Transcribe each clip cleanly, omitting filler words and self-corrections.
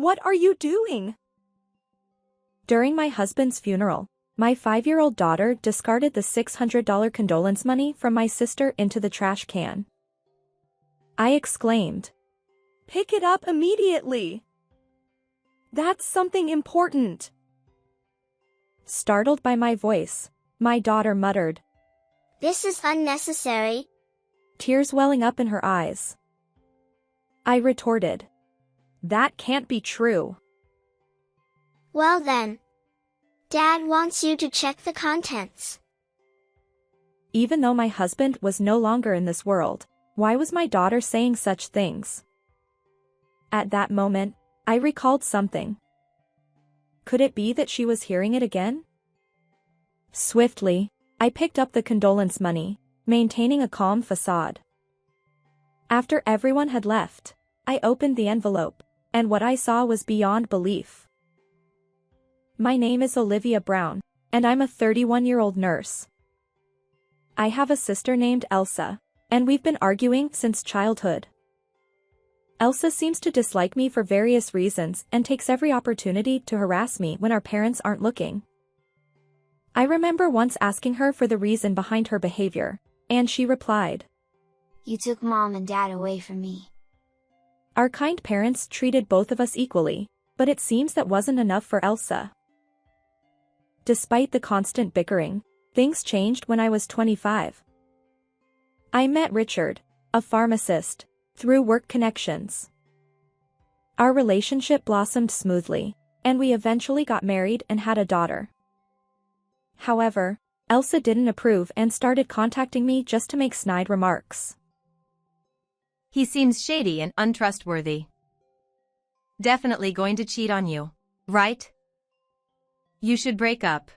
What are you doing? During my husband's funeral, my 5-year-old daughter discarded the $600 condolence money from my sister into the trash can. I exclaimed, "Pick it up immediately! That's something important!" Startled by my voice, my daughter muttered, "This is unnecessary," tears welling up in her eyes. I retorted, "That can't be true." "Well then, Dad wants you to check the contents." Even though my husband was no longer in this world, why was my daughter saying such things? At that moment, I recalled something. Could it be that she was hearing it again? Swiftly, I picked up the condolence money, maintaining a calm facade. After everyone had left, I opened the envelope, and what I saw was beyond belief. My name is Olivia Brown, and I'm a 31-year-old nurse. I have a sister named Elsa, and we've been arguing since childhood. Elsa seems to dislike me for various reasons and takes every opportunity to harass me when our parents aren't looking. I remember once asking her for the reason behind her behavior, and she replied, "You took Mom and Dad away from me." Our kind parents treated both of us equally, but it seems that wasn't enough for Elsa. Despite the constant bickering, things changed when I was 25. I met Richard, a pharmacist, through work connections. Our relationship blossomed smoothly, and we eventually got married and had a daughter. However, Elsa didn't approve and started contacting me just to make snide remarks. "He seems shady and untrustworthy. Definitely going to cheat on you, right? You should break up."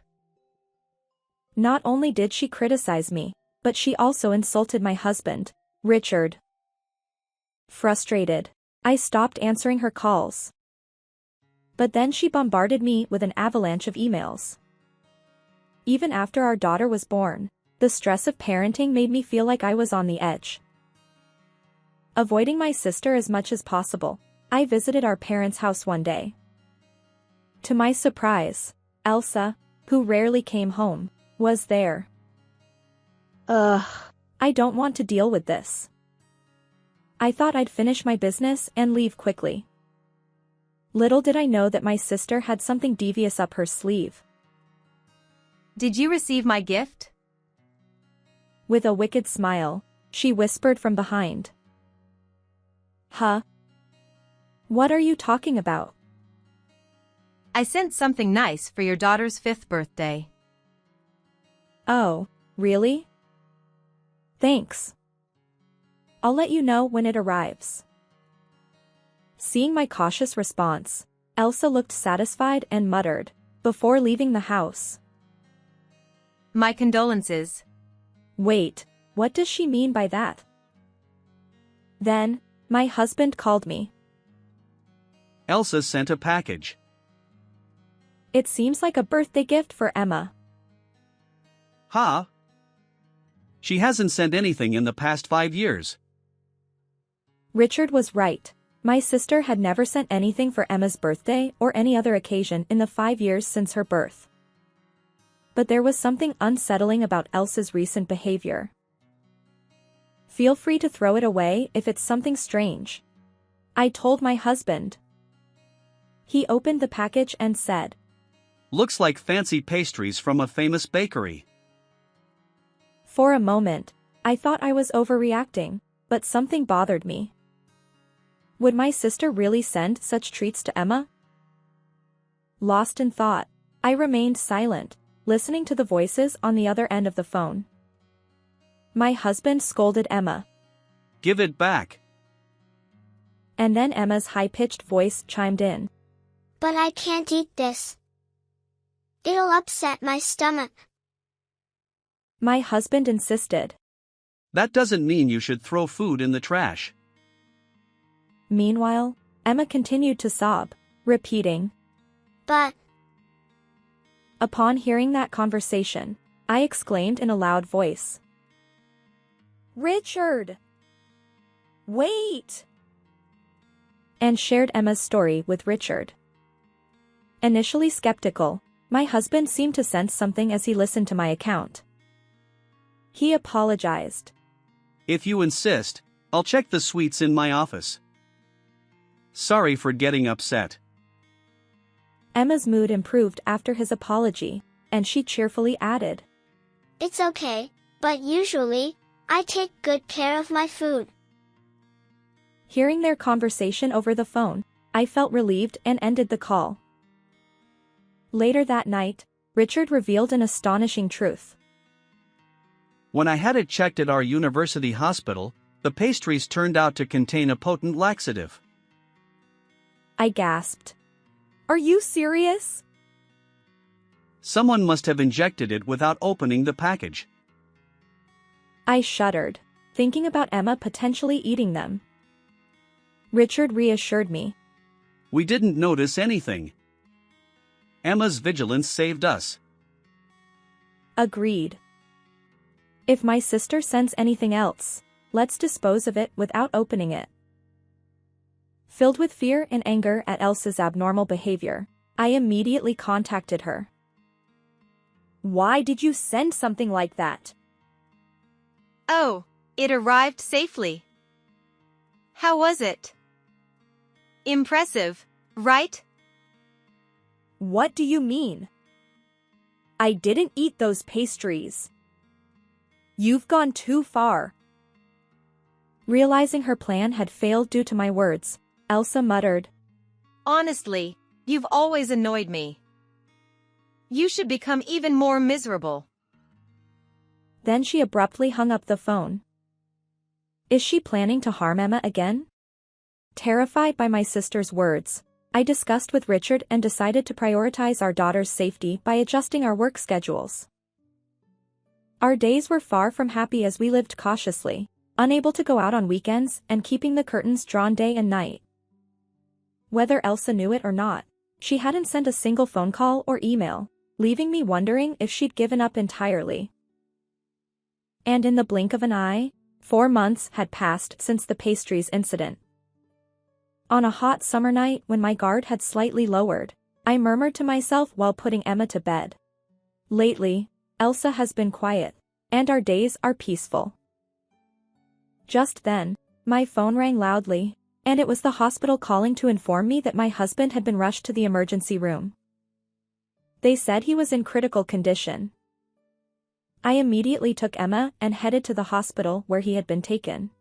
Not only did she criticize me, but she also insulted my husband, Richard. Frustrated, I stopped answering her calls. But then she bombarded me with an avalanche of emails. Even after our daughter was born, the stress of parenting made me feel like I was on the edge. Avoiding my sister as much as possible, I visited our parents' house one day. To my surprise, Elsa, who rarely came home, was there. I don't want to deal with this. I thought I'd finish my business and leave quickly. Little did I know that my sister had something devious up her sleeve. "Did you receive my gift?" With a wicked smile, she whispered from behind. "Huh? What are you talking about?" "I sent something nice for your daughter's 5th birthday." "Oh, really? Thanks. I'll let you know when it arrives." Seeing my cautious response, Elsa looked satisfied and muttered, before leaving the house, "My condolences." Wait, what does she mean by that? Then, my husband called me. "Elsa sent a package." It seems like a birthday gift for Emma. Huh? She hasn't sent anything in the past 5 years. Richard was right. My sister had never sent anything for Emma's birthday or any other occasion in the 5 years since her birth. But there was something unsettling about Elsa's recent behavior. "Feel free to throw it away if it's something strange," I told my husband. He opened the package and said, "Looks like fancy pastries from a famous bakery." For a moment, I thought I was overreacting, but something bothered me. Would my sister really send such treats to Emma? Lost in thought, I remained silent, listening to the voices on the other end of the phone. My husband scolded Emma. "Give it back." And then Emma's high-pitched voice chimed in. "But I can't eat this. It'll upset my stomach." My husband insisted. "That doesn't mean you should throw food in the trash." Meanwhile, Emma continued to sob, repeating, "But..." Upon hearing that conversation, I exclaimed in a loud voice, "Richard! Wait!" and shared Emma's story with Richard. Initially skeptical, my husband seemed to sense something as he listened to my account. He apologized. If you insist, I'll check the suites in my office. Sorry for getting upset. Emma's mood improved after his apology, and she cheerfully added, It's okay, but usually, I take good care of my food. Hearing their conversation over the phone, I felt relieved and ended the call. Later that night, Richard revealed an astonishing truth. When I had it checked at our university hospital, the pastries turned out to contain a potent laxative. I gasped. Are you serious? Someone must have injected it without opening the package. I shuddered, thinking about Emma potentially eating them. Richard reassured me. We didn't notice anything. Emma's vigilance saved us. Agreed. If my sister sends anything else, let's dispose of it without opening it. Filled with fear and anger at Elsa's abnormal behavior, I immediately contacted her. Why did you send something like that? Oh, it arrived safely. How was it? Impressive, right? What do you mean? I didn't eat those pastries. You've gone too far. Realizing her plan had failed due to my words, Elsa muttered, Honestly, you've always annoyed me. You should become even more miserable. Then she abruptly hung up the phone. Is she planning to harm Emma again? Terrified by my sister's words, I discussed with Richard and decided to prioritize our daughter's safety by adjusting our work schedules. Our days were far from happy as we lived cautiously, unable to go out on weekends and keeping the curtains drawn day and night. Whether Elsa knew it or not, she hadn't sent a single phone call or email, leaving me wondering if she'd given up entirely. And in the blink of an eye, 4 months had passed since the pastries incident. On a hot summer night when my guard had slightly lowered, I murmured to myself while putting Emma to bed. Lately, Elsa has been quiet, and our days are peaceful. Just then, my phone rang loudly, and it was the hospital calling to inform me that my husband had been rushed to the emergency room. They said he was in critical condition. I immediately took Emma and headed to the hospital where he had been taken.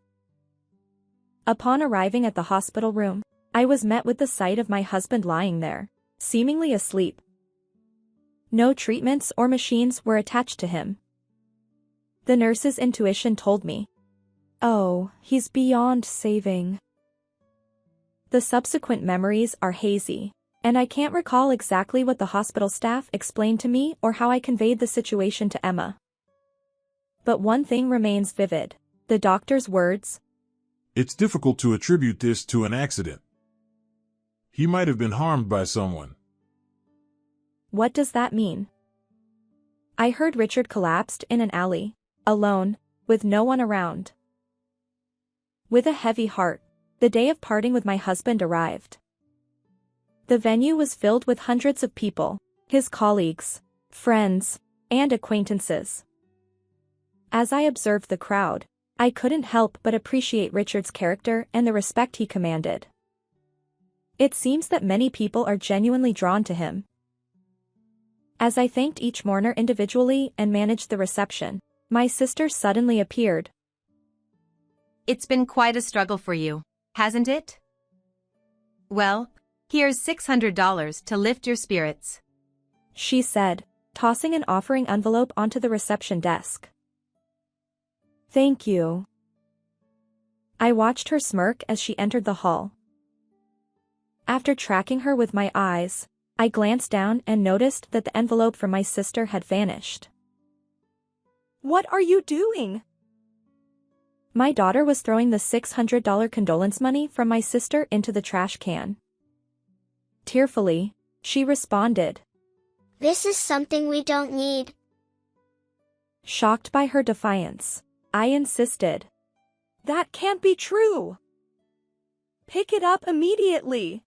Upon arriving at the hospital room, I was met with the sight of my husband lying there, seemingly asleep. No treatments or machines were attached to him. The nurse's intuition told me, "Oh, he's beyond saving." The subsequent memories are hazy, and I can't recall exactly what the hospital staff explained to me or how I conveyed the situation to Emma. But one thing remains vivid: the doctor's words. It's difficult to attribute this to an accident. He might have been harmed by someone. What does that mean? I heard Richard collapsed in an alley, alone, with no one around. With a heavy heart, the day of parting with my husband arrived. The venue was filled with hundreds of people, his colleagues, friends, and acquaintances. As I observed the crowd, I couldn't help but appreciate Richard's character and the respect he commanded. It seems that many people are genuinely drawn to him. As I thanked each mourner individually and managed the reception, my sister suddenly appeared. It's been quite a struggle for you, hasn't it? Well, here's $600 to lift your spirits, She said, tossing an offering envelope onto the reception desk. Thank you. I watched her smirk as she entered the hall. After tracking her with my eyes, I glanced down and noticed that the envelope from my sister had vanished. What are you doing? My daughter was throwing the $600 condolence money from my sister into the trash can. Tearfully, she responded. This is something we don't need. Shocked by her defiance, I insisted. That can't be true. Pick it up immediately.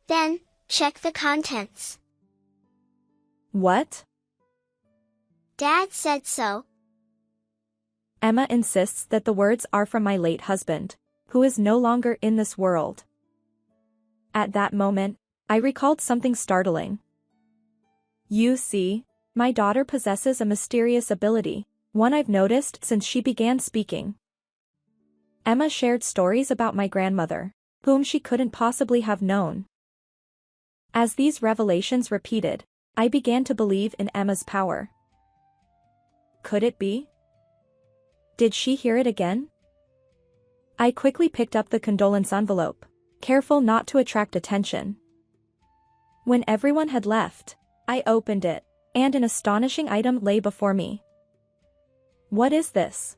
Then, check the contents. What? Dad said so. Emma insists that the words are from my late husband, who is no longer in this world. At that moment, I recalled something startling. You see, my daughter possesses a mysterious ability, one I've noticed since she began speaking. Emma shared stories about my grandmother, whom she couldn't possibly have known. As these revelations repeated, I began to believe in Emma's power. Could it be? Did she hear it again? I quickly picked up the condolence envelope, careful not to attract attention. When everyone had left, I opened it, and an astonishing item lay before me. What is this?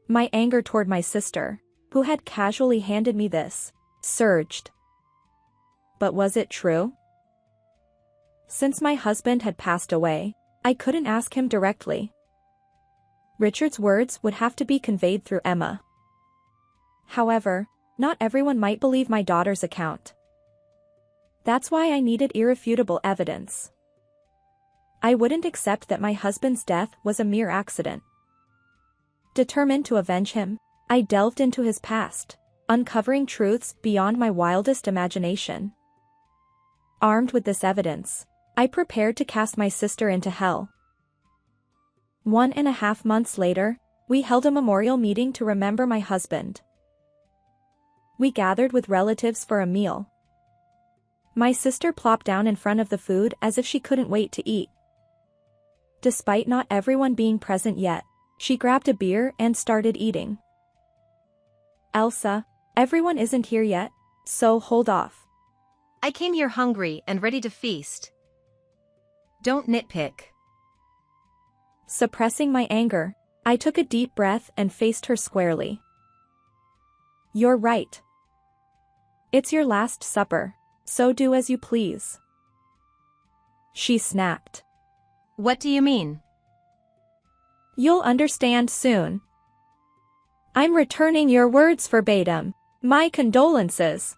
My anger toward my sister, who had casually handed me this, surged. But was it true? Since my husband had passed away, I couldn't ask him directly. Richard's words would have to be conveyed through Emma. However, not everyone might believe my daughter's account. That's why I needed irrefutable evidence. I wouldn't accept that my husband's death was a mere accident. Determined to avenge him, I delved into his past, uncovering truths beyond my wildest imagination. Armed with this evidence, I prepared to cast my sister into hell. 1.5 months later, we held a memorial meeting to remember my husband. We gathered with relatives for a meal. My sister plopped down in front of the food as if she couldn't wait to eat. Despite not everyone being present yet, she grabbed a beer and started eating. Elsa, everyone isn't here yet, so hold off. I came here hungry and ready to feast. Don't nitpick. Suppressing my anger, I took a deep breath and faced her squarely. You're right. It's your last supper, so do as you please. She snapped. What do you mean? You'll understand soon. I'm returning your words verbatim. My condolences.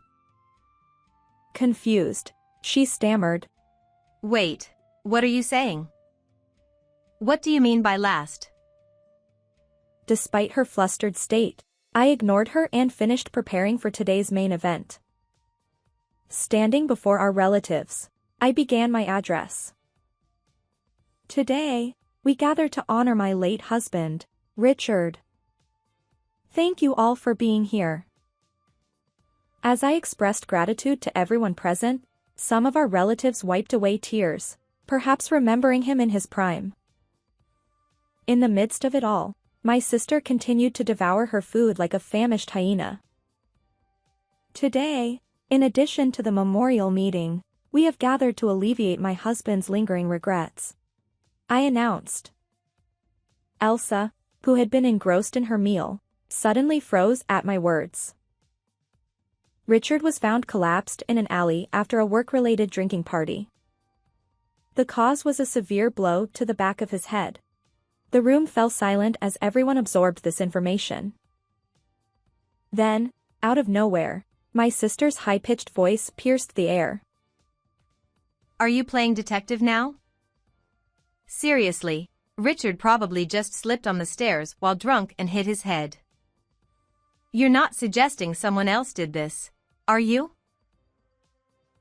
Confused, she stammered. Wait, what are you saying? What do you mean by last? Despite her flustered state, I ignored her and finished preparing for today's main event. Standing before our relatives, I began my address. Today, we gather to honor my late husband, Richard. Thank you all for being here. As I expressed gratitude to everyone present, some of our relatives wiped away tears, perhaps remembering him in his prime. In the midst of it all, my sister continued to devour her food like a famished hyena. Today, in addition to the memorial meeting, we have gathered to alleviate my husband's lingering regrets. I announced. Elsa, who had been engrossed in her meal, suddenly froze at my words. Richard was found collapsed in an alley after a work-related drinking party. The cause was a severe blow to the back of his head. The room fell silent as everyone absorbed this information. Then, out of nowhere, my sister's high-pitched voice pierced the air. Are you playing detective now? Seriously, Richard probably just slipped on the stairs while drunk and hit his head. You're not suggesting someone else did this, are you?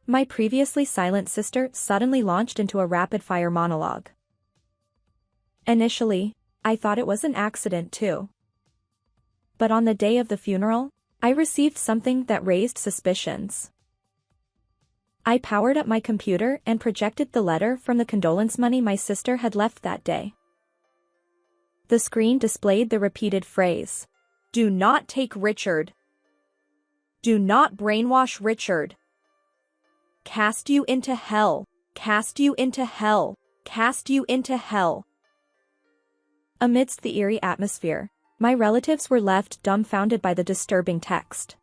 My previously silent sister suddenly launched into a rapid-fire monologue. Initially, I thought it was an accident too. But on the day of the funeral, I received something that raised suspicions. I powered up my computer and projected the letter from the condolence money my sister had left that day. The screen displayed the repeated phrase, "Do not take Richard. Do not brainwash Richard. Cast you into hell, cast you into hell, cast you into hell." Amidst the eerie atmosphere, my relatives were left dumbfounded by the disturbing text.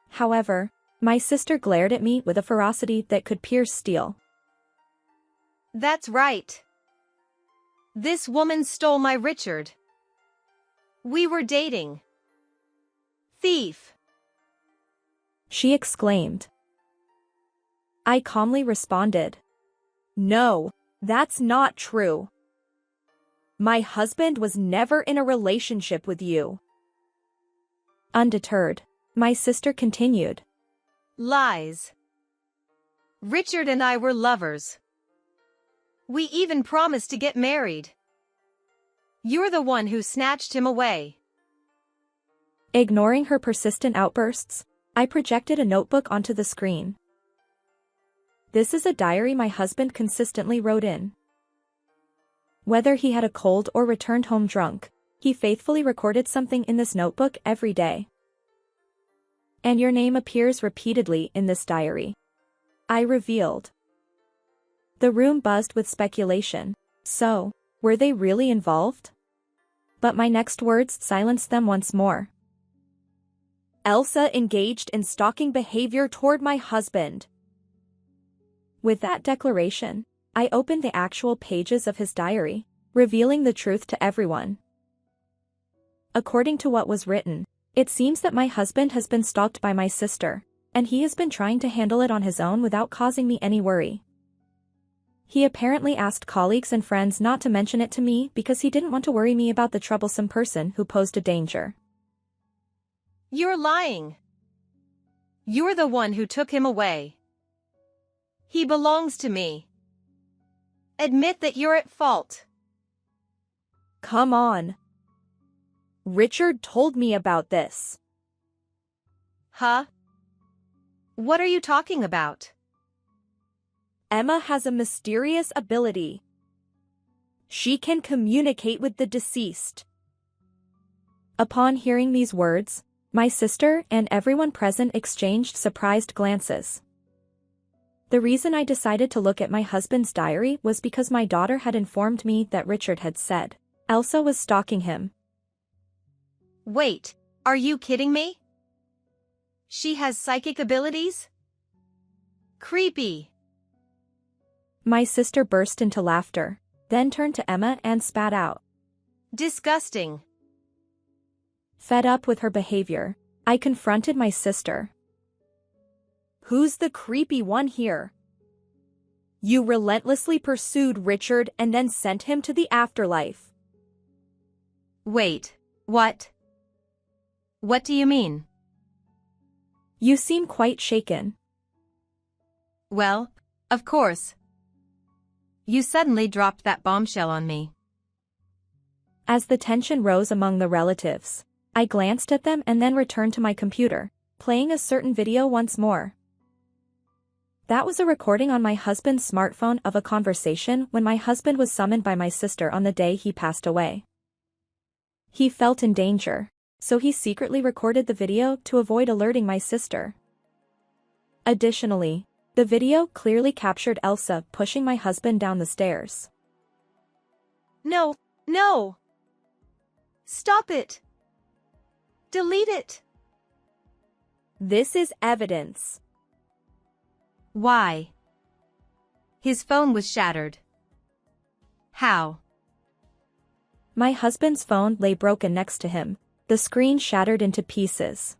However, my sister glared at me with a ferocity that could pierce steel. That's right. This woman stole my Richard. We were dating. Thief! She exclaimed. I calmly responded. No, that's not true. My husband was never in a relationship with you. Undeterred, my sister continued. Lies. Richard and I were lovers. We even promised to get married. You're the one who snatched him away. Ignoring her persistent outbursts, I projected a notebook onto the screen. This is a diary my husband consistently wrote in. Whether he had a cold or returned home drunk, he faithfully recorded something in this notebook every day. And your name appears repeatedly in this diary. I revealed. The room buzzed with speculation. So, were they really involved? But my next words silenced them once more. Elsa engaged in stalking behavior toward my husband. With that declaration, I opened the actual pages of his diary, revealing the truth to everyone. According to what was written, it seems that my husband has been stalked by my sister, and he has been trying to handle it on his own without causing me any worry. He apparently asked colleagues and friends not to mention it to me because he didn't want to worry me about the troublesome person who posed a danger. You're lying. You're the one who took him away. He belongs to me. Admit that you're at fault. Come on. Richard told me about this. Huh? What are you talking about? Emma has a mysterious ability. She can communicate with the deceased. Upon hearing these words, my sister and everyone present exchanged surprised glances. The reason I decided to look at my husband's diary was because my daughter had informed me that Richard had said Elsa was stalking him. Wait, are you kidding me? She has psychic abilities? Creepy. My sister burst into laughter, then turned to Emma and spat out. Disgusting. Fed up with her behavior, I confronted my sister. Who's the creepy one here? You relentlessly pursued Richard and then sent him to the afterlife. Wait, what? What do you mean? You seem quite shaken. Well, of course. You suddenly dropped that bombshell on me. As the tension rose among the relatives, I glanced at them and then returned to my computer, playing a certain video once more. That was a recording on my husband's smartphone of a conversation when my husband was summoned by my sister on the day he passed away. He felt in danger, so he secretly recorded the video to avoid alerting my sister. Additionally, the video clearly captured Elsa pushing my husband down the stairs. No, no! Stop it! Delete it! This is evidence. Why? His phone was shattered. How? My husband's phone lay broken next to him, the screen shattered into pieces.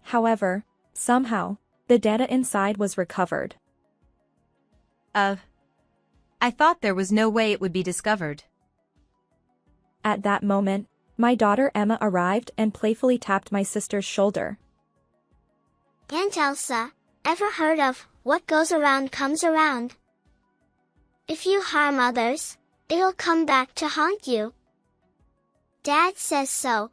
However, somehow, the data inside was recovered. I thought there was no way it would be discovered. At that moment, my daughter Emma arrived and playfully tapped my sister's shoulder. Aunt Elsa, ever heard of, what goes around comes around? If you harm others, it'll come back to haunt you. Dad says so.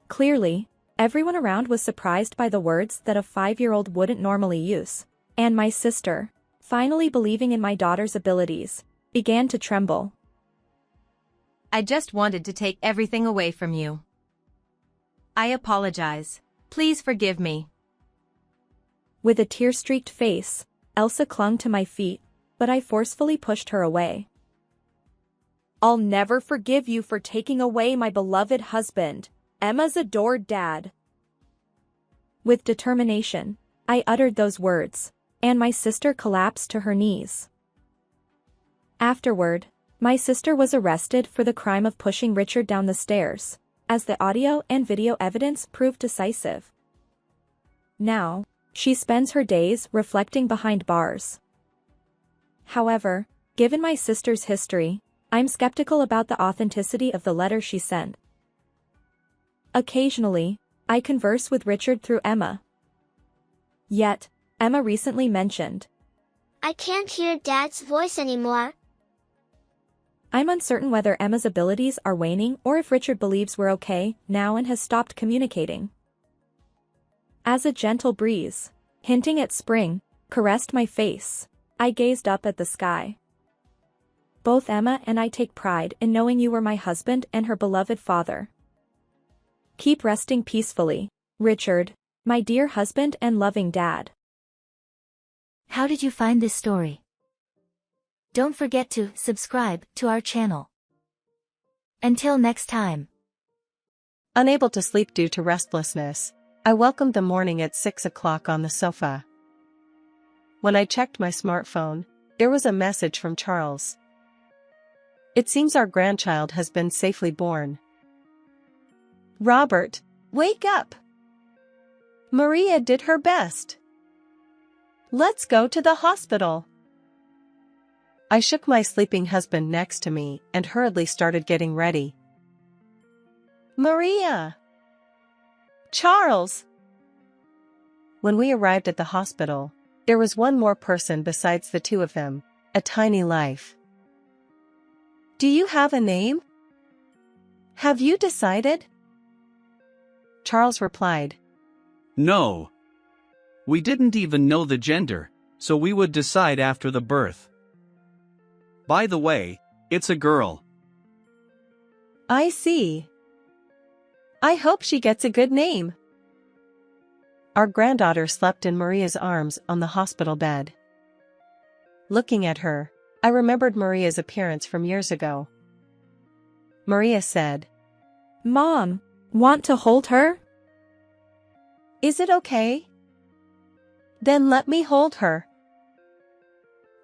Clearly, everyone around was surprised by the words that a 5-year-old wouldn't normally use, and my sister, finally believing in my daughter's abilities, began to tremble. I just wanted to take everything away from you. I apologize. Please forgive me. With a tear-streaked face, Elsa clung to my feet, but I forcefully pushed her away. I'll never forgive you for taking away my beloved husband, Emma's adored dad. With determination, I uttered those words, and my sister collapsed to her knees. Afterward, my sister was arrested for the crime of pushing Richard down the stairs, as the audio and video evidence proved decisive. Now, she spends her days reflecting behind bars. However, given my sister's history, I'm skeptical about the authenticity of the letter she sent. Occasionally, I converse with Richard through Emma. Yet, Emma recently mentioned, I can't hear Dad's voice anymore. I'm uncertain whether Emma's abilities are waning or if Richard believes we're okay now and has stopped communicating. As a gentle breeze, hinting at spring, caressed my face, I gazed up at the sky. Both Emma and I take pride in knowing you were my husband and her beloved father. Keep resting peacefully, Richard, my dear husband and loving dad. How did you find this story? Don't forget to subscribe to our channel. Until next time. Unable to sleep due to restlessness, I welcomed the morning at 6 o'clock on the sofa. When I checked my smartphone, there was a message from Charles. It seems our grandchild has been safely born. Robert, wake up! Maria did her best. Let's go to the hospital. I shook my sleeping husband next to me and hurriedly started getting ready. Maria! Charles! When we arrived at the hospital, there was one more person besides the two of them, a tiny life. Do you have a name? Have you decided? Charles replied. No. We didn't even know the gender, so we would decide after the birth. By the way, it's a girl. I see. I hope she gets a good name. Our granddaughter slept in Maria's arms on the hospital bed. Looking at her, I remembered Maria's appearance from years ago. Maria said, Mom, want to hold her? Is it okay? Then let me hold her.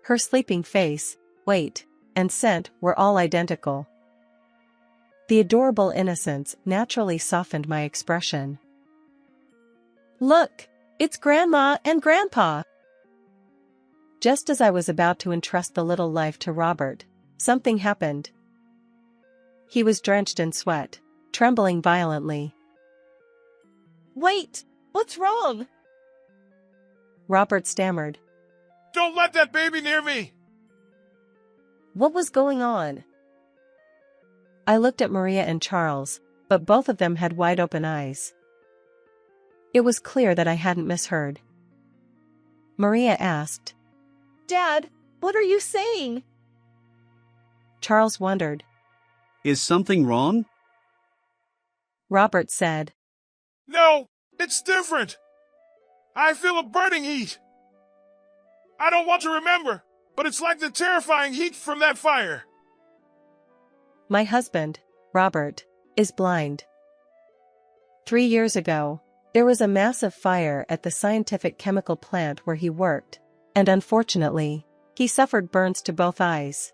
Her sleeping face, weight, and scent were all identical. The adorable innocence naturally softened my expression. Look, it's Grandma and Grandpa. Just as I was about to entrust the little life to Robert, something happened. He was drenched in sweat, trembling violently. Wait, what's wrong? Robert stammered. Don't let that baby near me! What was going on? I looked at Maria and Charles, but both of them had wide open eyes. It was clear that I hadn't misheard. Maria asked, Dad, what are you saying? Charles wondered. Is something wrong? Robert said, No, it's different. I feel a burning heat. I don't want to remember, but it's like the terrifying heat from that fire. My husband, Robert, is blind. 3 years ago, there was a massive fire at the scientific chemical plant where he worked, and unfortunately, he suffered burns to both eyes.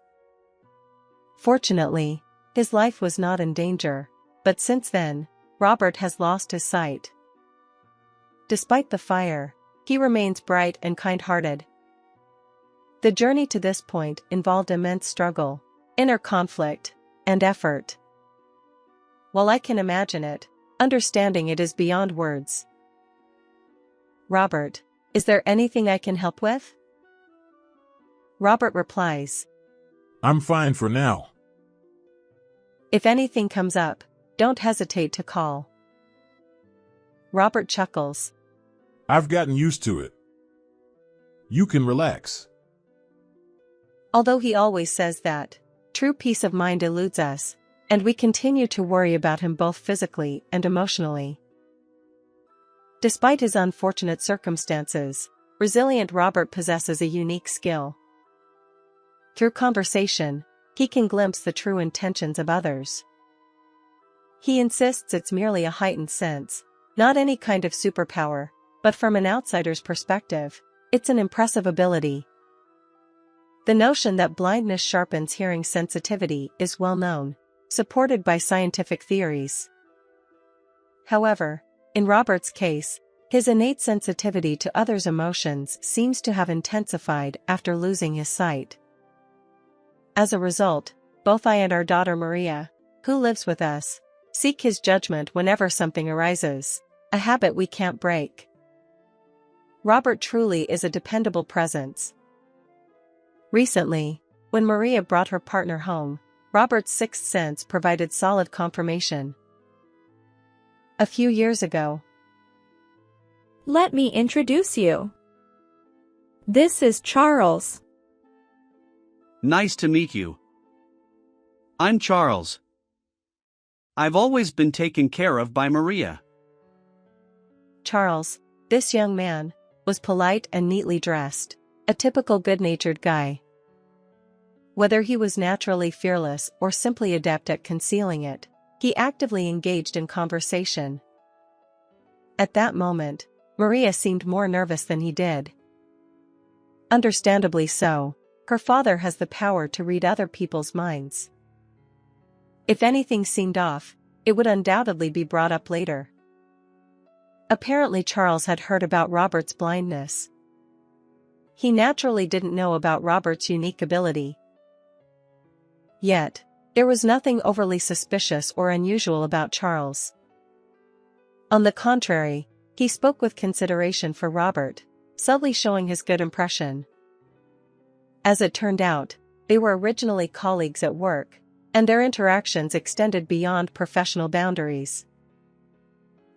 Fortunately, his life was not in danger, but since then, Robert has lost his sight. Despite the fire, he remains bright and kind-hearted. The journey to this point involved immense struggle, inner conflict, and effort. While I can imagine it, understanding it is beyond words. Robert, is there anything I can help with? Robert replies, I'm fine for now. If anything comes up, don't hesitate to call. Robert chuckles. I've gotten used to it. You can relax. Although he always says that, true peace of mind eludes us, and we continue to worry about him both physically and emotionally. Despite his unfortunate circumstances, resilient Robert possesses a unique skill. Through conversation, he can glimpse the true intentions of others. He insists it's merely a heightened sense, not any kind of superpower, but from an outsider's perspective, it's an impressive ability. The notion that blindness sharpens hearing sensitivity is well known, supported by scientific theories. However, in Robert's case, his innate sensitivity to others' emotions seems to have intensified after losing his sight. As a result, both I and our daughter Maria, who lives with us, seek his judgment whenever something arises, a habit we can't break. Robert truly is a dependable presence. Recently, when Maria brought her partner home, Robert's sixth sense provided solid confirmation. A few years ago. Let me introduce you. This is Charles. Nice to meet you. I'm Charles. I've always been taken care of by Maria. Charles, this young man, was polite and neatly dressed, a typical good-natured guy. Whether he was naturally fearless or simply adept at concealing it, he actively engaged in conversation. At that moment, Maria seemed more nervous than he did. Understandably so, her father has the power to read other people's minds. If anything seemed off, it would undoubtedly be brought up later. Apparently Charles had heard about Robert's blindness. He naturally didn't know about Robert's unique ability. Yet, there was nothing overly suspicious or unusual about Charles. On the contrary, he spoke with consideration for Robert, subtly showing his good impression. As it turned out, they were originally colleagues at work, and their interactions extended beyond professional boundaries.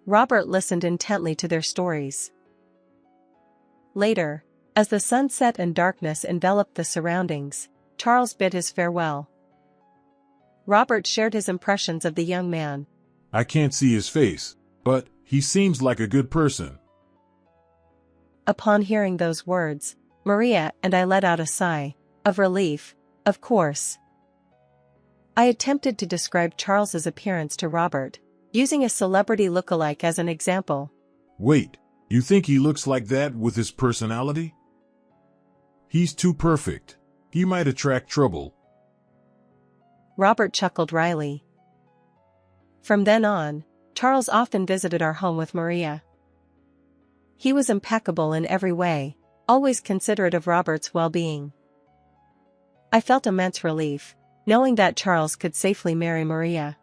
Robert listened intently to their stories. Later, as the sunset and darkness enveloped the surroundings, Charles bid his farewell. Robert shared his impressions of the young man. I can't see his face, but he seems like a good person. Upon hearing those words, Maria and I let out a sigh of relief, of course. I attempted to describe Charles's appearance to Robert, using a celebrity look-alike as an example. Wait, you think he looks like that with his personality? He's too perfect. He might attract trouble. Robert chuckled wryly. From then on, Charles often visited our home with Maria. He was impeccable in every way, always considerate of Robert's well-being. I felt immense relief, knowing that Charles could safely marry Maria.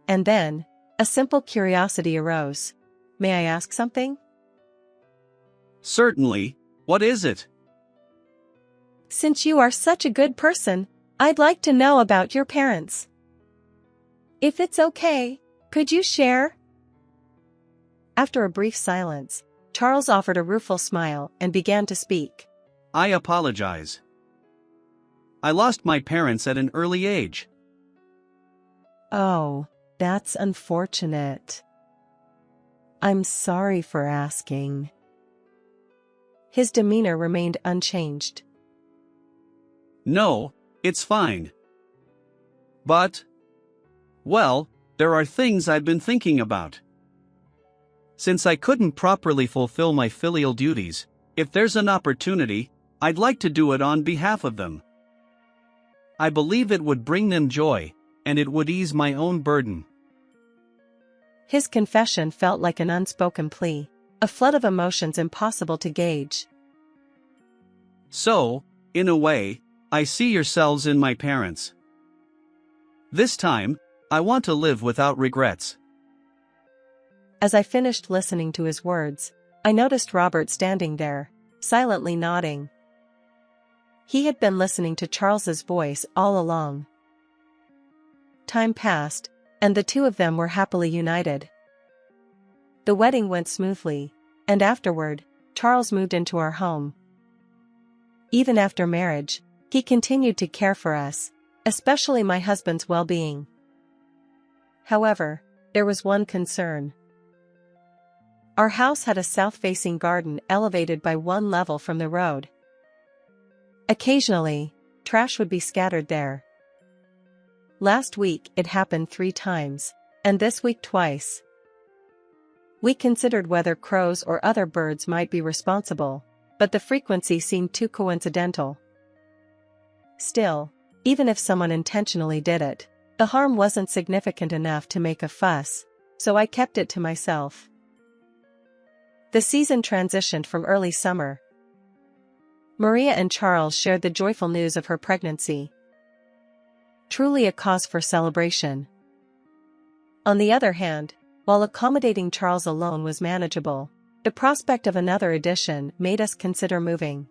And then, a simple curiosity arose. May I ask something? Certainly. What is it? Since you are such a good person, I'd like to know about your parents. If it's okay, could you share? After a brief silence, Charles offered a rueful smile and began to speak. I apologize. I lost my parents at an early age. Oh, that's unfortunate. I'm sorry for asking. His demeanor remained unchanged. No, it's fine. But, well, there are things I've been thinking about. Since I couldn't properly fulfill my filial duties, if there's an opportunity, I'd like to do it on behalf of them. I believe it would bring them joy, and it would ease my own burden. His confession felt like an unspoken plea, a flood of emotions impossible to gauge. So, in a way, I see yourselves in my parents. This time, I want to live without regrets. As I finished listening to his words, I noticed Robert standing there, silently nodding. He had been listening to Charles's voice all along. Time passed, and the two of them were happily united. The wedding went smoothly, and afterward, Charles moved into our home. Even after marriage, he continued to care for us, especially my husband's well-being. However, there was one concern. Our house had a south-facing garden elevated by one level from the road. Occasionally, trash would be scattered there. Last week it happened 3 times, and this week twice. We considered whether crows or other birds might be responsible, but the frequency seemed too coincidental. Still, even if someone intentionally did it, the harm wasn't significant enough to make a fuss, so I kept it to myself. The season transitioned from early summer. Maria and Charles shared the joyful news of her pregnancy. Truly a cause for celebration. On the other hand, while accommodating Charles alone was manageable, the prospect of another addition made us consider moving.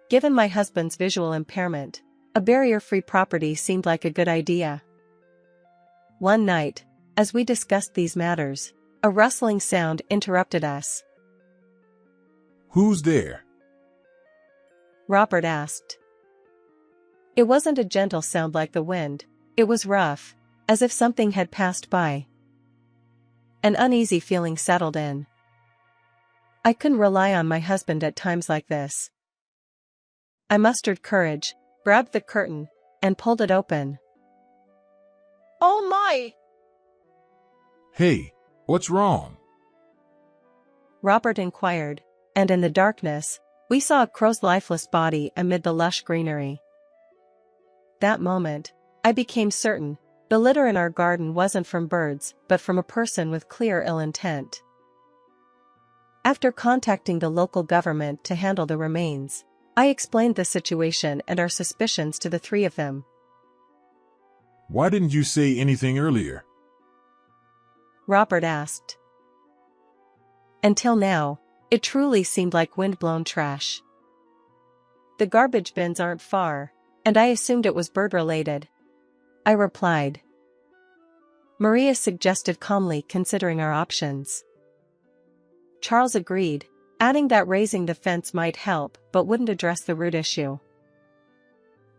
Given my husband's visual impairment, a barrier-free property seemed like a good idea. One night, as we discussed these matters, a rustling sound interrupted us. Who's there? Robert asked. It wasn't a gentle sound like the wind, it was rough, as if something had passed by. An uneasy feeling settled in. I couldn't rely on my husband at times like this. I mustered courage, grabbed the curtain, and pulled it open. Oh my! Hey, what's wrong? Robert inquired, and in the darkness, we saw a crow's lifeless body amid the lush greenery. That moment, I became certain, the litter in our garden wasn't from birds but from a person with clear ill intent. After contacting the local government to handle the remains, I explained the situation and our suspicions to the three of them. Why didn't you say anything earlier? Robert asked. Until now, it truly seemed like wind-blown trash. The garbage bins aren't far, and I assumed it was bird-related. I replied. Maria suggested calmly, considering our options. Charles agreed, adding that raising the fence might help but wouldn't address the root issue.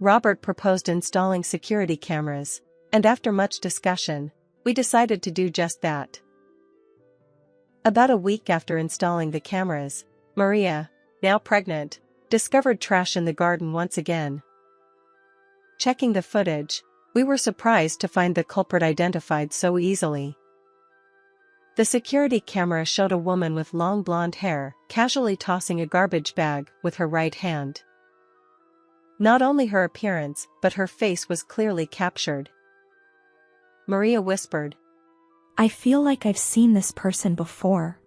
Robert proposed installing security cameras, and after much discussion, we decided to do just that. About a week after installing the cameras, Maria, now pregnant, discovered trash in the garden once again. Checking the footage, we were surprised to find the culprit identified so easily. The security camera showed a woman with long blonde hair casually tossing a garbage bag with her right hand. Not only her appearance but her face was clearly captured. Maria whispered, I feel like I've seen this person before.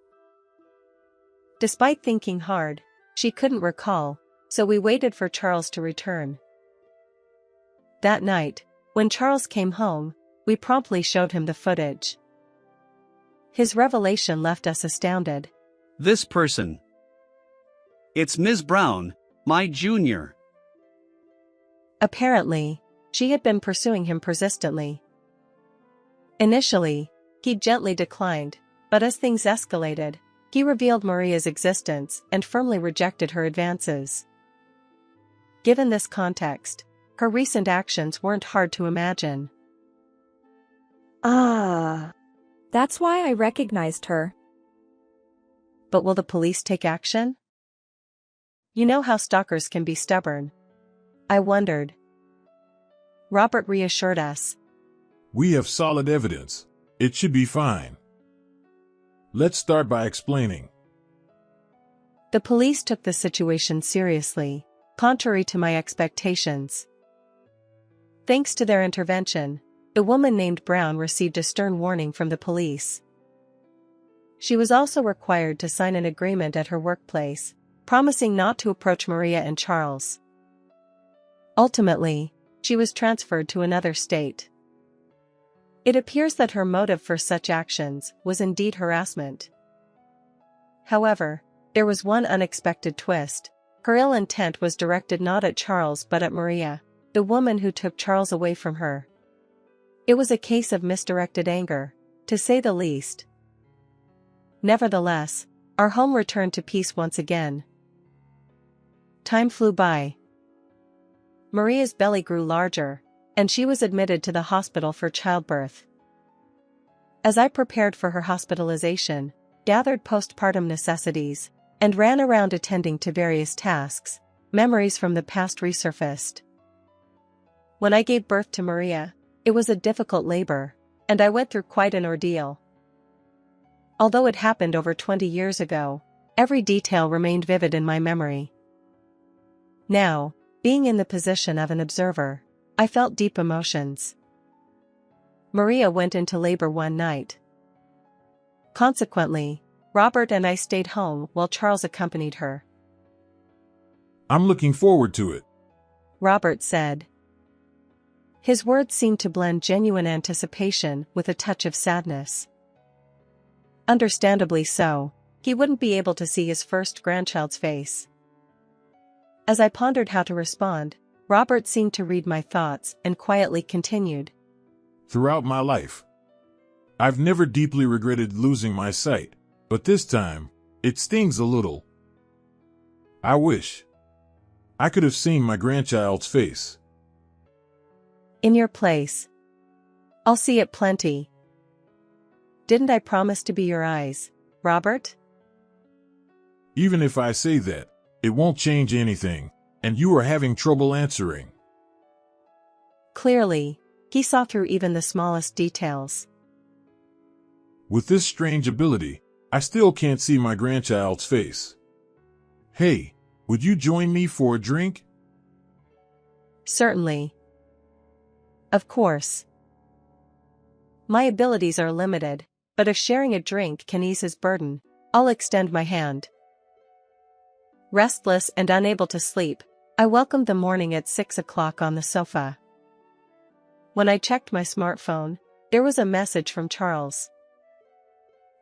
Despite thinking hard, she couldn't recall, so we waited for Charles to return. That night, when Charles came home, we promptly showed him the footage. His revelation left us astounded. This person. It's Ms. Brown, my junior. Apparently, she had been pursuing him persistently. Initially, he gently declined, but as things escalated, he revealed Maria's existence and firmly rejected her advances. Given this context, her recent actions weren't hard to imagine. That's why I recognized her. But will the police take action? You know how stalkers can be stubborn. I wondered. Robert reassured us. We have solid evidence. It should be fine. Let's start by explaining. The police took the situation seriously, contrary to my expectations. Thanks to their intervention, the woman named Brown received a stern warning from the police. She was also required to sign an agreement at her workplace, promising not to approach Maria and Charles. Ultimately, she was transferred to another state. It appears that her motive for such actions was indeed harassment. However, there was one unexpected twist. Her ill intent was directed not at Charles but at Maria, the woman who took Charles away from her. It was a case of misdirected anger, to say the least. Nevertheless, our home returned to peace once again. Time flew by. Maria's belly grew larger, and she was admitted to the hospital for childbirth. As I prepared for her hospitalization, gathered postpartum necessities, and ran around attending to various tasks, memories from the past resurfaced. When I gave birth to Maria, it was a difficult labor, and I went through quite an ordeal. Although it happened over 20 years ago, every detail remained vivid in my memory. Now, being in the position of an observer, I felt deep emotions. Maria went into labor one night, Consequently, Robert and I stayed home while Charles accompanied her. I'm looking forward to it, Robert said. His words seemed to blend genuine anticipation with a touch of sadness. Understandably so, he wouldn't be able to see his first grandchild's face. As I pondered how to respond, Robert seemed to read my thoughts and quietly continued. Throughout my life, I've never deeply regretted losing my sight, but this time, it stings a little. I wish I could have seen my grandchild's face. In your place, I'll see it plenty. Didn't I promise to be your eyes, Robert? Even if I say that, it won't change anything, and you are having trouble answering. Clearly, he saw through even the smallest details. With this strange ability, I still can't see my grandchild's face. Hey, would you join me for a drink? Certainly. Of course. My abilities are limited, but if sharing a drink can ease his burden, I'll extend my hand. Restless and unable to sleep, I welcomed the morning at 6 o'clock on the sofa. When I checked my smartphone, there was a message from Charles.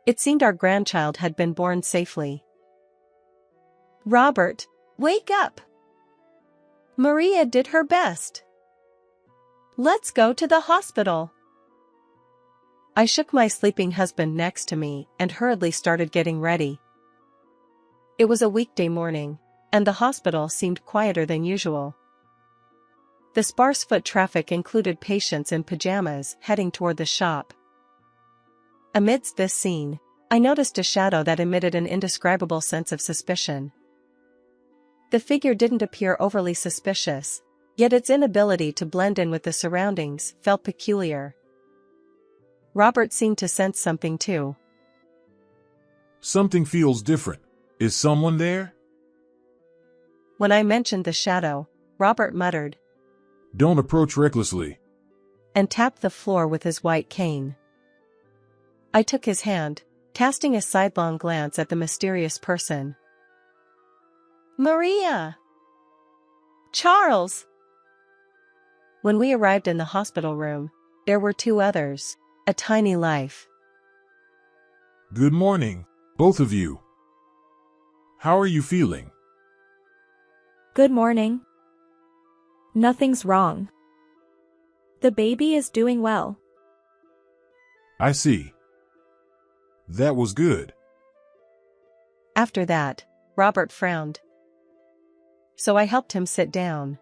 It seemed our grandchild had been born safely. Robert, wake up! Maria did her best. Let's go to the hospital. I shook my sleeping husband next to me and hurriedly started getting ready. It was a weekday morning, and the hospital seemed quieter than usual. The sparse foot traffic included patients in pajamas heading toward the shop. Amidst this scene, I noticed a shadow that emitted an indescribable sense of suspicion. The figure didn't appear overly suspicious, yet its inability to blend in with the surroundings felt peculiar. Robert seemed to sense something too. Something feels different. Is someone there? When I mentioned the shadow, Robert muttered, Don't approach recklessly, and tapped the floor with his white cane. I took his hand, casting a sidelong glance at the mysterious person. Maria! Charles! When we arrived in the hospital room, there were two others, a tiny life. Good morning, both of you. How are you feeling? Good morning. Nothing's wrong. The baby is doing well. I see. That was good. After that, Robert frowned. So I helped him sit down.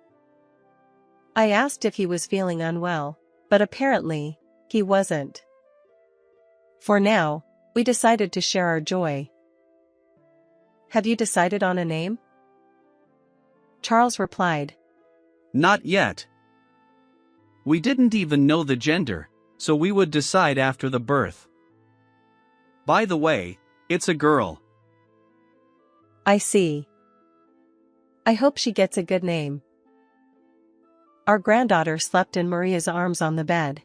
I asked if he was feeling unwell, but apparently, he wasn't. For now, we decided to share our joy. Have you decided on a name? Charles replied. Not yet. We didn't even know the gender, so we would decide after the birth. By the way, it's a girl. I see. I hope she gets a good name. Our granddaughter slept in Maria's arms on the bed.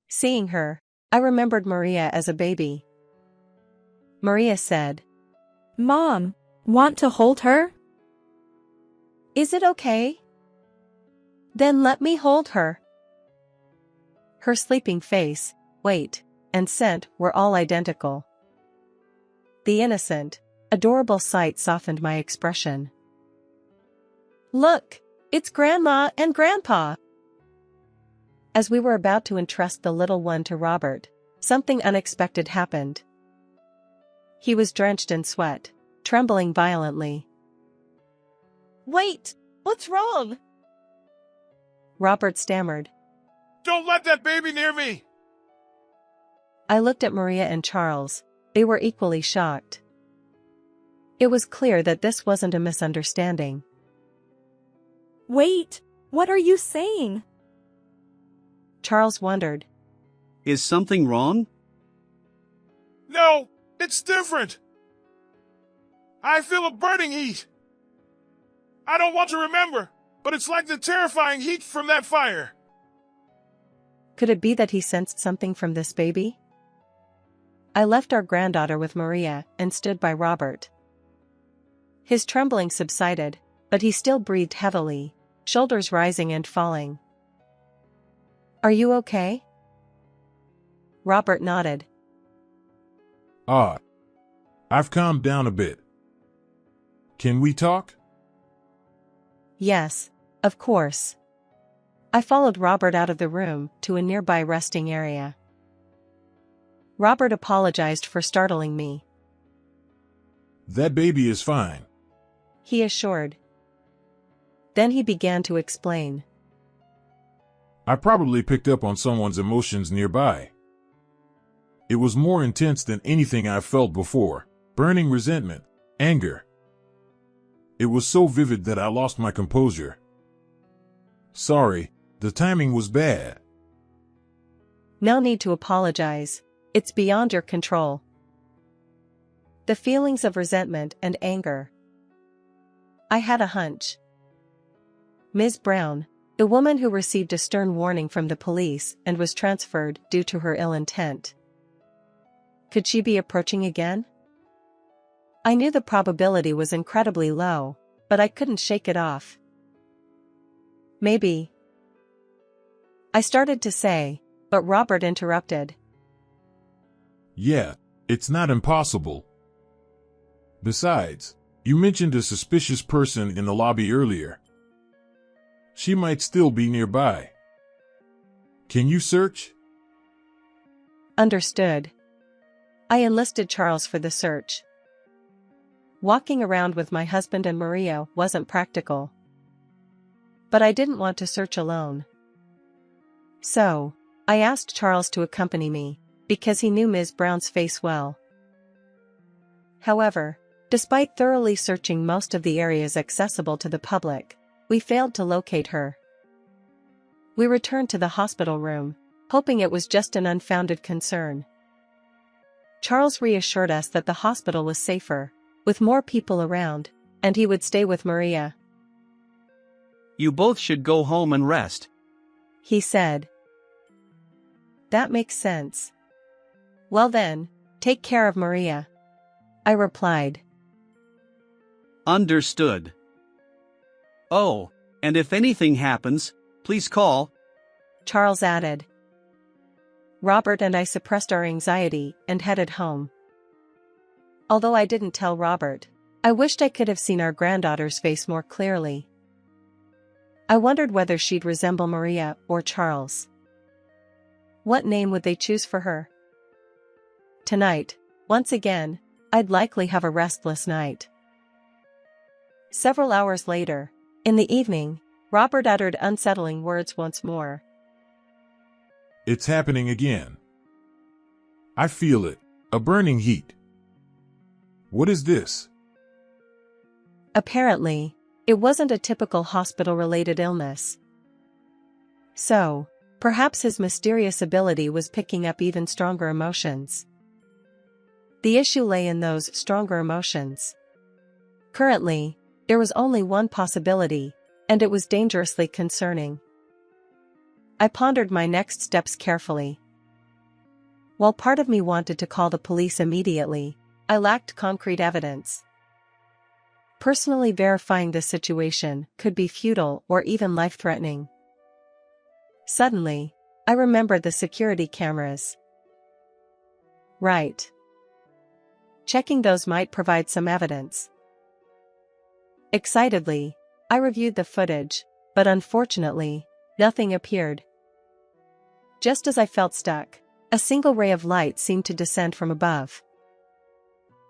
Seeing her, I remembered Maria as a baby. Maria said, Mom, want to hold her? Is it okay? Then let me hold her. Her sleeping face, weight, and scent were all identical. The innocent, adorable sight softened my expression. Look, it's Grandma and Grandpa. As we were about to entrust the little one to Robert, something unexpected happened. He was drenched in sweat, trembling violently. Wait, what's wrong? Robert stammered. Don't let that baby near me! I looked at Maria and Charles. They were equally shocked. It was clear that this wasn't a misunderstanding. Wait, what are you saying? Charles wondered. Is something wrong? No, it's different. I feel a burning heat. I don't want to remember, but it's like the terrifying heat from that fire. Could it be that he sensed something from this baby? I left our granddaughter with Maria and stood by Robert. His trembling subsided, but he still breathed heavily, shoulders rising and falling. "Are you okay?" Robert nodded. I've calmed down a bit. Can we talk? Yes, of course. I followed Robert out of the room to a nearby resting area. Robert apologized for startling me. That baby is fine. He assured. Then he began to explain. I probably picked up on someone's emotions nearby. It was more intense than anything I've felt before. Burning resentment, anger. It was so vivid that I lost my composure. Sorry, the timing was bad. No need to apologize. It's beyond your control. The feelings of resentment and anger. I had a hunch. Ms. Brown, the woman who received a stern warning from the police and was transferred due to her ill intent. Could she be approaching again? I knew the probability was incredibly low, but I couldn't shake it off. Maybe. I started to say, but Robert interrupted. Yeah, it's not impossible. Besides, you mentioned a suspicious person in the lobby earlier. She might still be nearby. Can you search? Understood. I enlisted Charles for the search. Walking around with my husband and Maria wasn't practical. But I didn't want to search alone. So, I asked Charles to accompany me, because he knew Ms. Brown's face well. However, despite thoroughly searching most of the areas accessible to the public, we failed to locate her. We returned to the hospital room, hoping it was just an unfounded concern. Charles reassured us that the hospital was safer, with more people around, and he would stay with Maria. You both should go home and rest, he said. That makes sense. Well then, take care of Maria, I replied. Understood. Oh, and if anything happens, please call, Charles added. Robert and I suppressed our anxiety and headed home. Although I didn't tell Robert, I wished I could have seen our granddaughter's face more clearly. I wondered whether she'd resemble Maria or Charles. What name would they choose for her? Tonight, once again, I'd likely have a restless night. Several hours later, in the evening, Robert uttered unsettling words once more. It's happening again. I feel it, a burning heat. What is this? Apparently, it wasn't a typical hospital-related illness. So, perhaps his mysterious ability was picking up even stronger emotions. The issue lay in those stronger emotions. Currently, there was only one possibility, and it was dangerously concerning. I pondered my next steps carefully. While part of me wanted to call the police immediately, I lacked concrete evidence. Personally verifying the situation could be futile or even life-threatening. Suddenly, I remembered the security cameras. Right. Checking those might provide some evidence. Excitedly, I reviewed the footage, but unfortunately, nothing appeared. Just as I felt stuck, a single ray of light seemed to descend from above.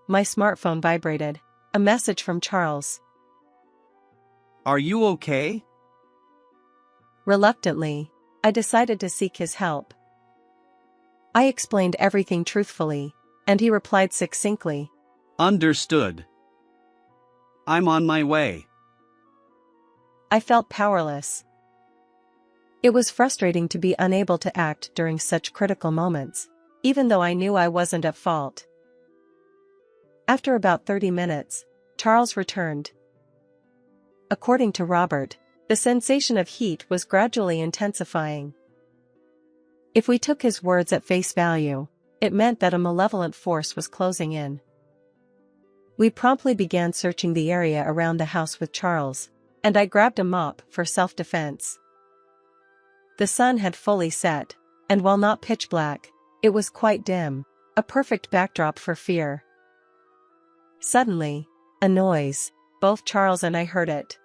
My smartphone vibrated, a message from Charles. Are you okay? Reluctantly, I decided to seek his help. I explained everything truthfully, and he replied succinctly. Understood. I'm on my way. I felt powerless. It was frustrating to be unable to act during such critical moments, even though I knew I wasn't at fault. After about 30 minutes, Charles returned. According to Robert, the sensation of heat was gradually intensifying. If we took his words at face value, it meant that a malevolent force was closing in. We promptly began searching the area around the house with Charles, and I grabbed a mop for self-defense. The sun had fully set, and while not pitch black, it was quite dim, a perfect backdrop for fear. Suddenly, a noise, both Charles and I heard it.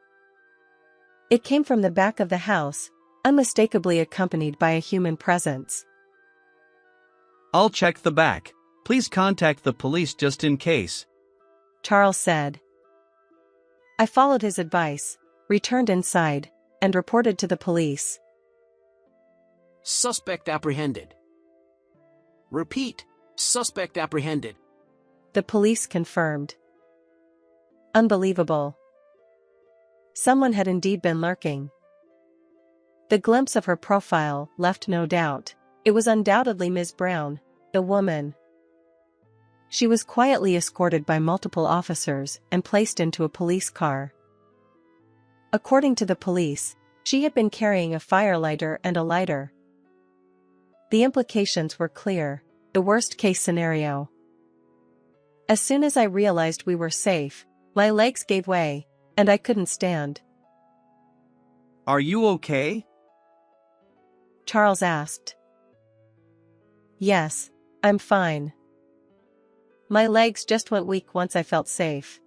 It came from the back of the house, unmistakably accompanied by a human presence. I'll check the back. Please contact the police just in case, Charles said. I followed his advice, returned inside, and reported to the police. Suspect apprehended. Repeat, suspect apprehended. The police confirmed. Unbelievable. Someone had indeed been lurking. The glimpse of her profile left no doubt. It was undoubtedly Ms. Brown, the woman. She was quietly escorted by multiple officers and placed into a police car. According to the police, she had been carrying a firelighter and a lighter. The implications were clear, the worst-case scenario. As soon as I realized we were safe, my legs gave way, and I couldn't stand. Are you okay? Charles asked. Yes, I'm fine. My legs just went weak once I felt safe.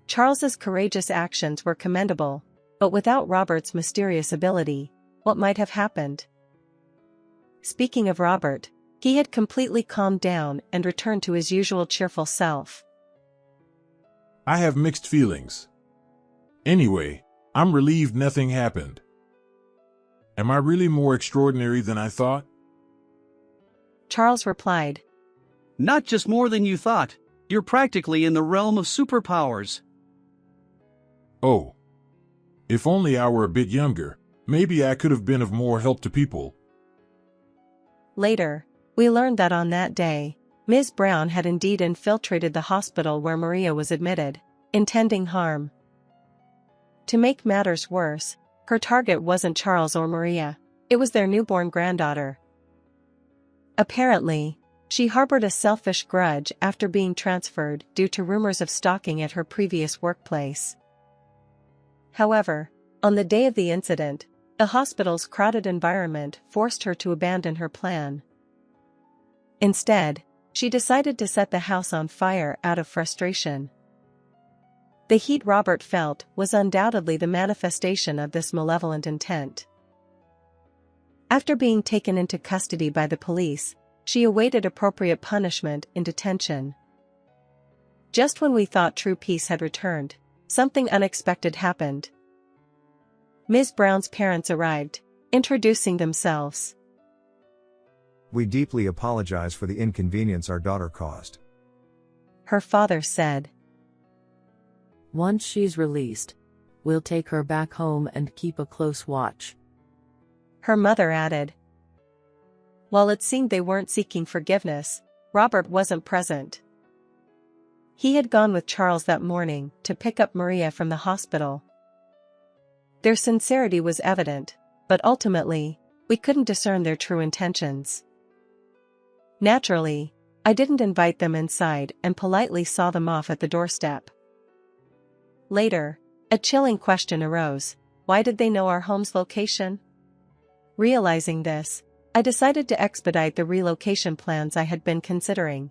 Charles's courageous actions were commendable, but without Robert's mysterious ability, what might have happened? Speaking of Robert, he had completely calmed down and returned to his usual cheerful self. I have mixed feelings. Anyway, I'm relieved nothing happened. Am I really more extraordinary than I thought? Charles replied. Not just more than you thought. You're practically in the realm of superpowers. Oh. If only I were a bit younger, maybe I could have been of more help to people. Later, we learned that on that day, Ms. Brown had indeed infiltrated the hospital where Maria was admitted, intending harm. To make matters worse, her target wasn't Charles or Maria, it was their newborn granddaughter. Apparently, she harbored a selfish grudge after being transferred due to rumors of stalking at her previous workplace. However, on the day of the incident, the hospital's crowded environment forced her to abandon her plan. Instead, she decided to set the house on fire out of frustration. The heat Robert felt was undoubtedly the manifestation of this malevolent intent. After being taken into custody by the police, she awaited appropriate punishment in detention. Just when we thought true peace had returned, something unexpected happened. Ms. Brown's parents arrived, introducing themselves. We deeply apologize for the inconvenience our daughter caused. Her father said. Once she's released, we'll take her back home and keep a close watch. Her mother added. While it seemed they weren't seeking forgiveness, Robert wasn't present. He had gone with Charles that morning to pick up Maria from the hospital. Their sincerity was evident, but ultimately, we couldn't discern their true intentions. Naturally, I didn't invite them inside and politely saw them off at the doorstep. Later, a chilling question arose: why did they know our home's location? Realizing this, I decided to expedite the relocation plans I had been considering.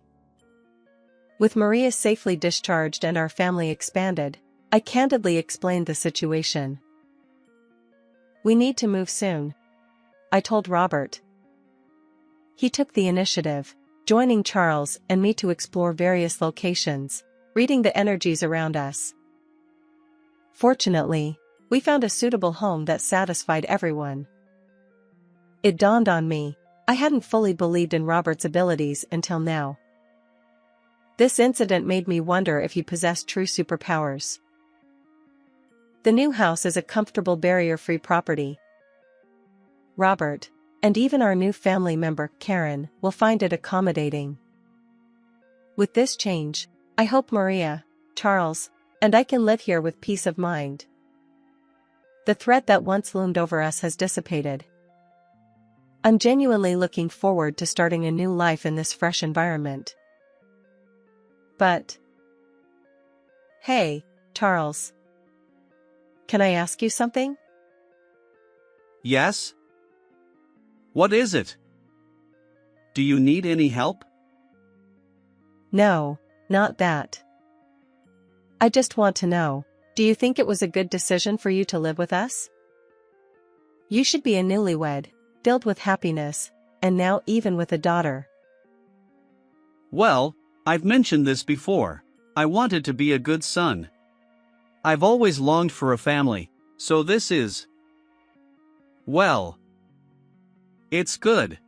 With Maria safely discharged and our family expanded, I candidly explained the situation. We need to move soon, I told Robert. He took the initiative, joining Charles and me to explore various locations, reading the energies around us. Fortunately, we found a suitable home that satisfied everyone. It dawned on me, I hadn't fully believed in Robert's abilities until now. This incident made me wonder if he possessed true superpowers. The new house is a comfortable barrier-free property. Robert, and even our new family member, Karen, will find it accommodating. With this change, I hope Maria, Charles, and I can live here with peace of mind. The threat that once loomed over us has dissipated. I'm genuinely looking forward to starting a new life in this fresh environment. But... Hey, Charles. Can I ask you something? Yes? What is it? Do you need any help? No, not that. I just want to know, do you think it was a good decision for you to live with us? You should be a newlywed, filled with happiness, and now even with a daughter. Well, I've mentioned this before. I wanted to be a good son. I've always longed for a family, so this is... well... it's good.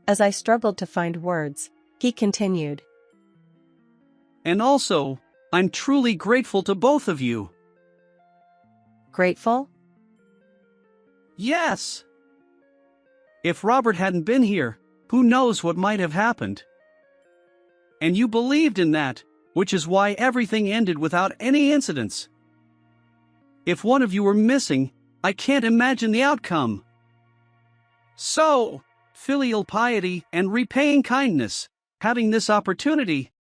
As I struggled to find words, he continued. And also, I'm truly grateful to both of you. Grateful? Yes! If Robert hadn't been here, who knows what might have happened? And you believed in that, which is why everything ended without any incidents. If one of you were missing, I can't imagine the outcome. So, filial piety and repaying kindness, having this opportunity,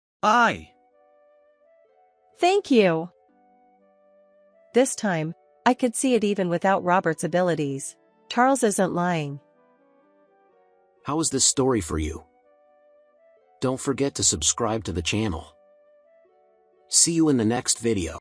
Thank you! This time, I could see it even without Robert's abilities. Charles isn't lying. How was this story for you? Don't forget to subscribe to the channel. See you in the next video.